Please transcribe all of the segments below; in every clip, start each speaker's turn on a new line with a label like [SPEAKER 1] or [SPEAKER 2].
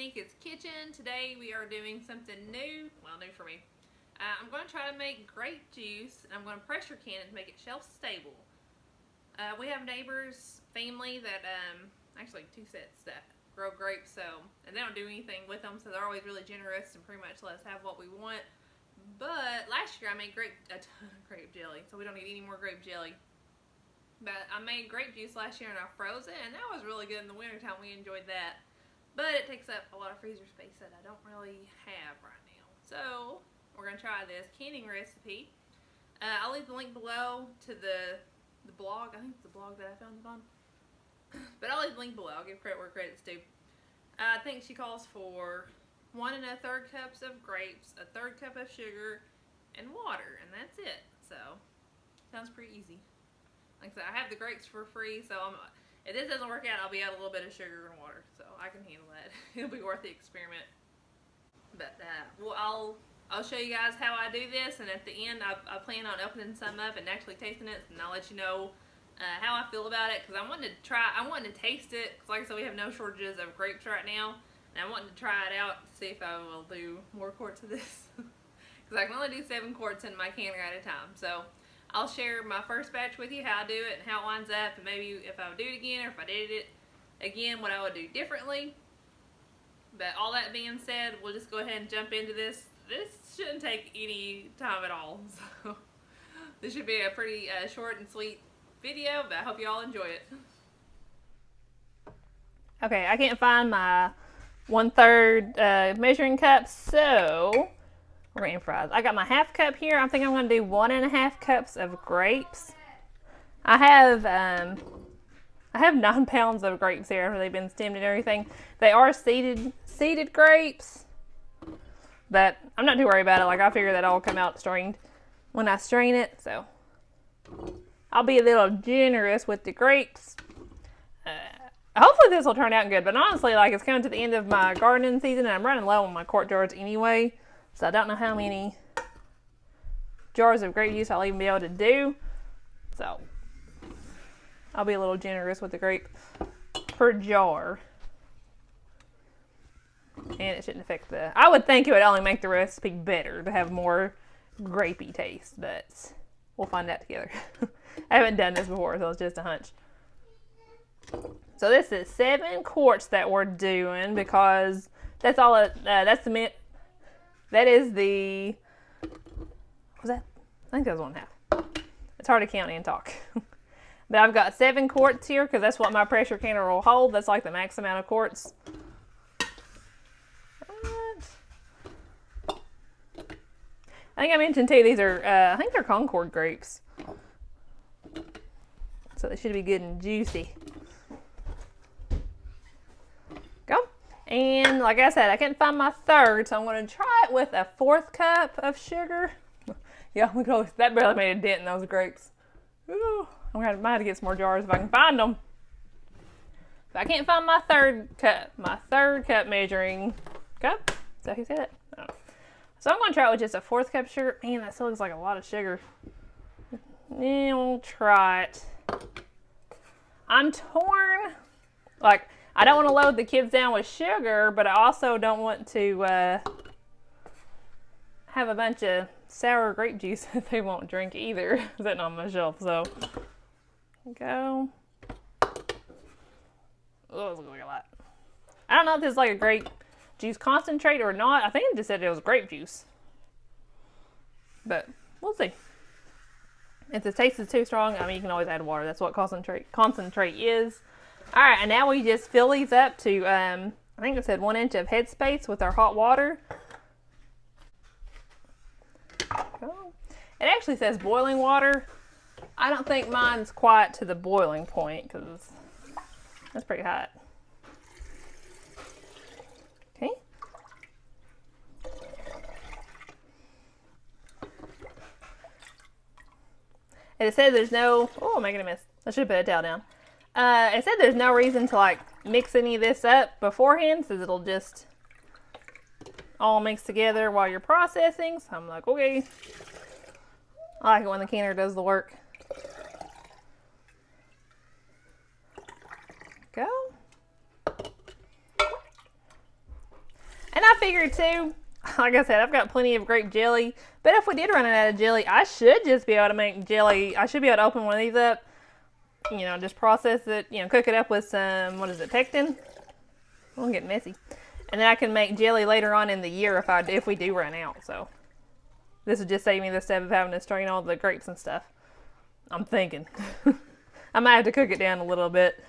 [SPEAKER 1] Tamika's Kitchen. Today we are doing something new, well, new for me. I'm going to try to make grape juice, and I'm going to pressure can it to make it shelf stable. We have neighbors, family that, actually 2 sets that grow grapes, and they don't do anything with them, so they're always really generous and pretty much let us have what we want. But last year I made a ton of grape jelly, so we don't need any more grape jelly. But I made grape juice last year and I froze it, and that was really good in the wintertime. We enjoyed that. But it takes up a lot of freezer space that I don't really have right now. So we're going to try this canning recipe. I'll leave the link below to the blog. I think it's the blog that I found it on. But I'll leave the link below. I'll give credit where credit's due. I think she calls for 1 1/3 cups of grapes, 1/3 cup of sugar, and water. And that's it. So, sounds pretty easy. Like I said, I have the grapes for free, so if this doesn't work out, I'll be out a little bit of sugar and water, so I can handle that. It'll be worth the experiment. But well, I'll show you guys how I do this, and at the end, I plan on opening some up and actually tasting it, and I'll let you know how I feel about it, because I wanted to taste it, because like I said, we have no shortages of grapes right now, and I wanted to try it out to see if I will do more quarts of this, because I can only do 7 quarts in my canner at a time. So I'll share my first batch with you, how I do it and how it winds up, and maybe if I would do it again, or if I did it again, what I would do differently. But all that being said, we'll just go ahead and jump into this. This shouldn't take any time at all, so this should be a pretty short and sweet video, but I hope you all enjoy it. Okay, I can't find my 1/3 measuring cup, so we're going to improvise. I got my half cup here. I think I'm going to do 1 1/2 cups of grapes. I have 9 pounds of grapes here after they've been stemmed and everything. They are seeded grapes, but I'm not too worried about it. Like, I figure that all come out strained when I strain it, so I'll be a little generous with the grapes. Hopefully this will turn out good, but honestly, like, it's coming to the end of my gardening season, and I'm running low on my quart jars anyway. So I don't know how many jars of grape juice I'll even be able to do. So I'll be a little generous with the grape per jar. And it shouldn't affect I would think it would only make the recipe better to have more grapey taste, but we'll find out together. I haven't done this before, so it's just a hunch. So this is 7 quarts that we're doing, because that's all that's the mint. That is the, was that? I think that was 1/2. It's hard to count and talk. But I've got 7 quarts here, because that's what my pressure canner will hold. That's like the max amount of quarts. I think I mentioned too, these are, I think they're Concord grapes. So they should be good and juicy. Go. And like I said, I couldn't find my 1/3, so I'm going to try it with a 1/4 cup of sugar. Yeah, look at all this. That barely made a dent in those grapes. Ooh, I might have to get some more jars if I can find them. But I can't find my 1/3 cup. My 1/3 cup measuring cup. Is that how you say that? Oh. So I'm going to try it with just a 1/4 cup of sugar. Man, that still looks like a lot of sugar. Yeah, we'll try it. I'm torn. Like, I don't want to load the kids down with sugar, but I also don't want to have a bunch of sour grape juice that they won't drink either sitting on my shelf. So, go. Oh, this looks like a lot. I don't know if this is like a grape juice concentrate or not. I think it just said it was grape juice. But we'll see. If the taste is too strong, I mean, you can always add water. That's what concentrate is. All right, and now we just fill these up to, I think it said 1 inch of headspace with our hot water. It actually says boiling water. I don't think mine's quite to the boiling point, because that's pretty hot. Okay. And it says there's no, oh, I'm making a mess. I should have put a towel down. It said there's no reason to like mix any of this up beforehand, because it'll just all mix together while you're processing. So I'm like, okay. I like it when the canner does the work. Go. And I figured too, like I said, I've got plenty of grape jelly. But if we did run out of jelly, I should just be able to make jelly. I should be able to open one of these up, you know, just process it, you know, cook it up with some, what is it, pectin? We'll get messy. And then I can make jelly later on in the year if we do run out. So this would just save me the step of having to strain all the grapes and stuff. I'm thinking. I might have to cook it down a little bit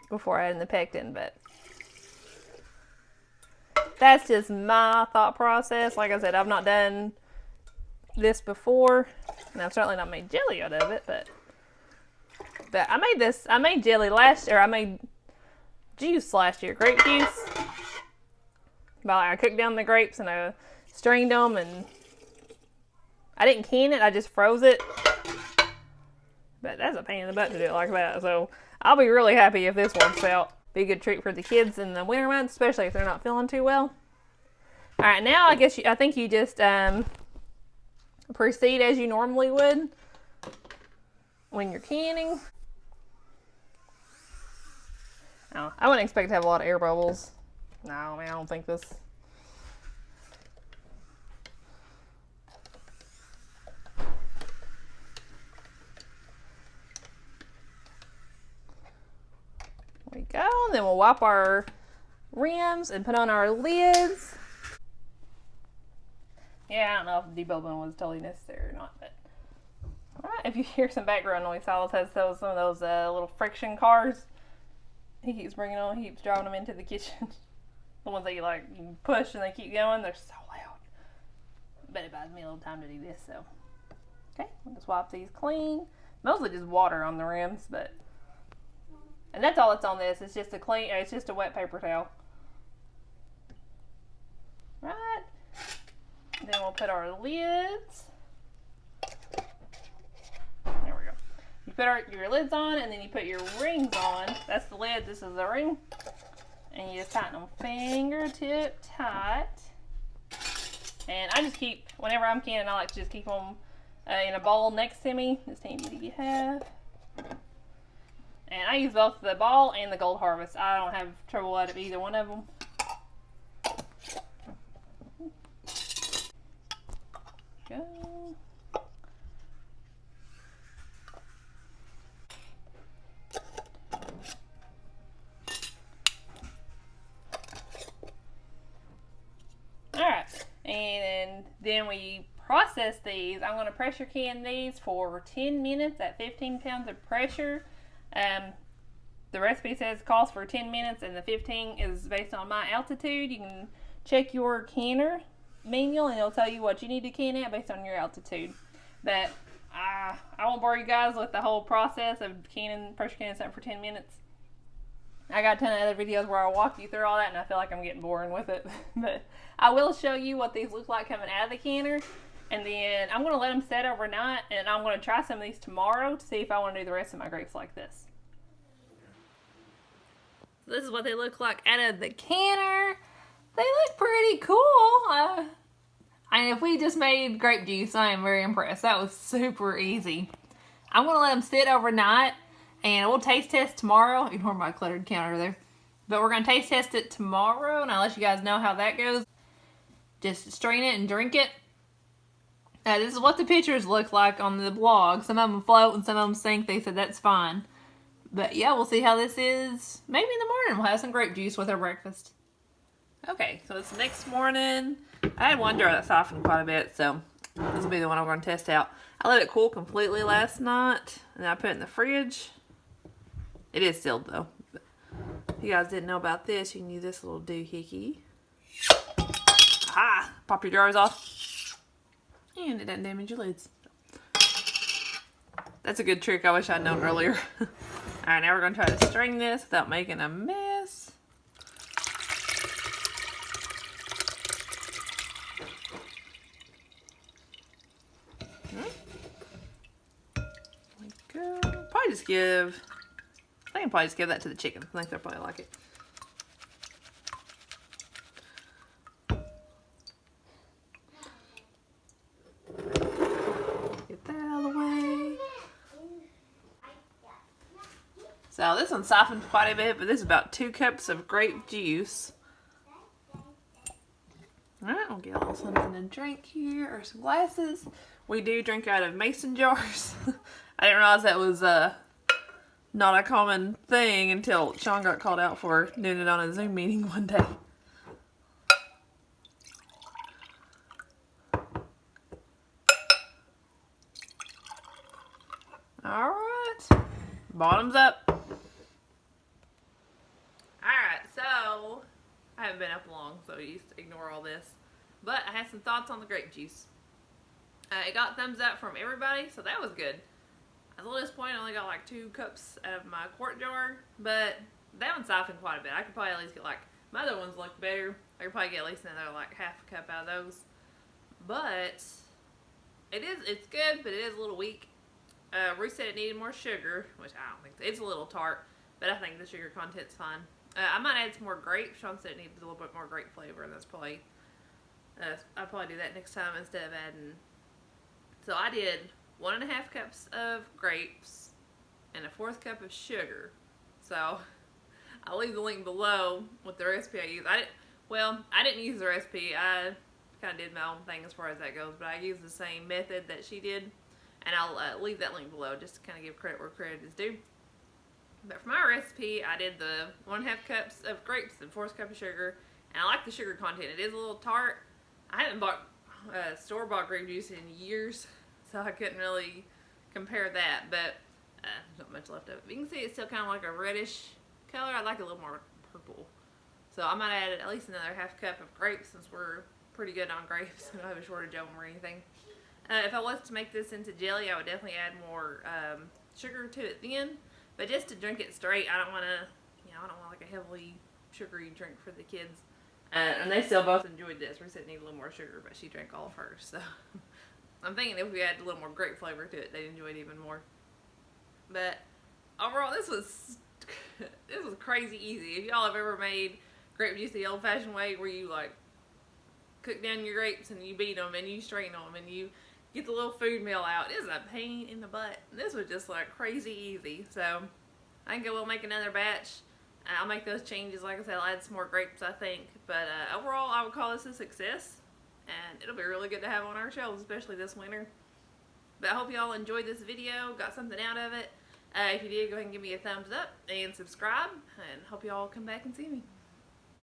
[SPEAKER 1] before adding the pectin, but that's just my thought process. Like I said, I've not done this before, and I've certainly not made jelly out of it, but I made jelly I made juice last year, grape juice. But I cooked down the grapes and I strained them, and I didn't can it, I just froze it. But that's a pain in the butt to do it like that, so I'll be really happy if this works out. Be a good treat for the kids in the winter months, especially if they're not feeling too well. Alright, now I think you just proceed as you normally would when you're canning. No, I wouldn't expect to have a lot of air bubbles. No, I mean, I don't think this. There we go. And then we'll wipe our rims and put on our lids. Yeah, I don't know if debubbing was totally necessary or not, but alright, if you hear some background noise, Silas has some of those little friction cars. He keeps bringing on, he keeps driving them into the kitchen. The ones that you push and they keep going, they're so loud. But it buys me a little time to do this, so. Okay, we'll just wipe these clean. Mostly just water on the rims, but. And that's all that's on this. It's just it's just a wet paper towel. Right. Then we'll put our lids. There we go. You put your lids on, and then you put your rings on. That's the lid, this is the ring. And you just tighten them fingertip tight. And I just keep, whenever I'm canning, I like to just keep them in a bowl next to me. This handy to have. And I use both the ball and the Gold Harvest. I don't have trouble out of either one of them. Go. Alright, and then we process these. I'm going to pressure can these for 10 minutes at 15 pounds of pressure. The recipe says calls for 10 minutes, and the 15 is based on my altitude. You can check your canner manual and it'll tell you what you need to can at based on your altitude. But I won't bore you guys with the whole process of pressure canning something for 10 minutes. I got a ton of other videos where I'll walk you through all that, and I feel like I'm getting boring with it. But I will show you what these look like coming out of the canner. And then I'm going to let them set overnight, and I'm going to try some of these tomorrow to see if I want to do the rest of my grapes like this. So this is what they look like out of the canner. They look pretty cool. If we just made grape juice, I am very impressed. That was super easy. I'm going to let them sit overnight, and we'll taste test tomorrow. Ignore my cluttered counter there. But we're going to taste test it tomorrow, and I'll let you guys know how that goes. Just strain it and drink it. This is what the pictures look like on the blog. Some of them float and some of them sink. They said that's fine. But yeah, we'll see how this is. Maybe in the morning we'll have some grape juice with our breakfast. Okay, so it's the next morning. I had one jar that softened quite a bit, so this will be the one I'm going to test out. I let it cool completely last night, and I put it in the fridge. It is sealed though. But if you guys didn't know about this, you can use this little doohickey. Aha! Pop your jars off. And it doesn't damage your lids. That's a good trick I wish I'd known earlier. Alright, now we're going to try to strain this without making a mess. There we go. Probably just give... I can probably just give that to the chickens. I think they'll probably like it. So this one softened quite a bit, but this is about 2 cups of grape juice. Alright, I'll get a little something to drink here, or some glasses. We do drink out of mason jars. I didn't realize that was not a common thing until Sean got called out for doing it on a Zoom meeting one day. Alright, bottoms up. Alright, so I haven't been up long, so you just ignore all this. But I had some thoughts on the grape juice. It got thumbs up from everybody, so that was good. I was a little disappointed I only got like 2 cups out of my quart jar, but that one softened quite a bit. I could probably at least get like, my other ones look better. I could probably get at least another like half a cup out of those. But it's good, but it is a little weak. Ruth said it needed more sugar, which I don't think so. It's a little tart, but I think the sugar content's fine. I might add some more grape. Sean said it needs a little bit more grape flavor, and that's probably, I'll probably do that next time instead of adding. So I did 1.5 cups of grapes and a 1/4 cup of sugar. So I'll leave the link below with the recipe I used. I didn't use the recipe. I kind of did my own thing as far as that goes, but I used the same method that she did, and I'll leave that link below just to kind of give credit where credit is due. But for my recipe, I did the 1.5 cups of grapes and 1/4 cup of sugar, and I like the sugar content. It is a little tart. I haven't bought store-bought grape juice in years, so I couldn't really compare that, but there's not much left of it. But you can see it's still kind of like a reddish color. I'd like a little more purple. So I might add at least another 1/2 cup of grapes since we're pretty good on grapes. We don't have a shortage of them or anything. If I was to make this into jelly, I would definitely add more sugar to it then. But just to drink it straight, I don't want to, I don't want like a heavily sugary drink for the kids. And they still both enjoyed this. We said need a little more sugar, but she drank all of hers. So I'm thinking if we add a little more grape flavor to it, they'd enjoy it even more. But overall, this was crazy easy. If y'all have ever made grape juice the old-fashioned way, where you like cook down your grapes and you beat them and you strain them and you get the little food meal out, it's a pain in the butt. This was just like crazy easy. So I think I will make another batch. I'll make those changes. Like I said, I'll add some more grapes, I think. But overall, I would call this a success. And it'll be really good to have on our shelves, especially this winter. But I hope y'all enjoyed this video, got something out of it. If you did, go ahead and give me a thumbs up and subscribe. And hope y'all come back and see me.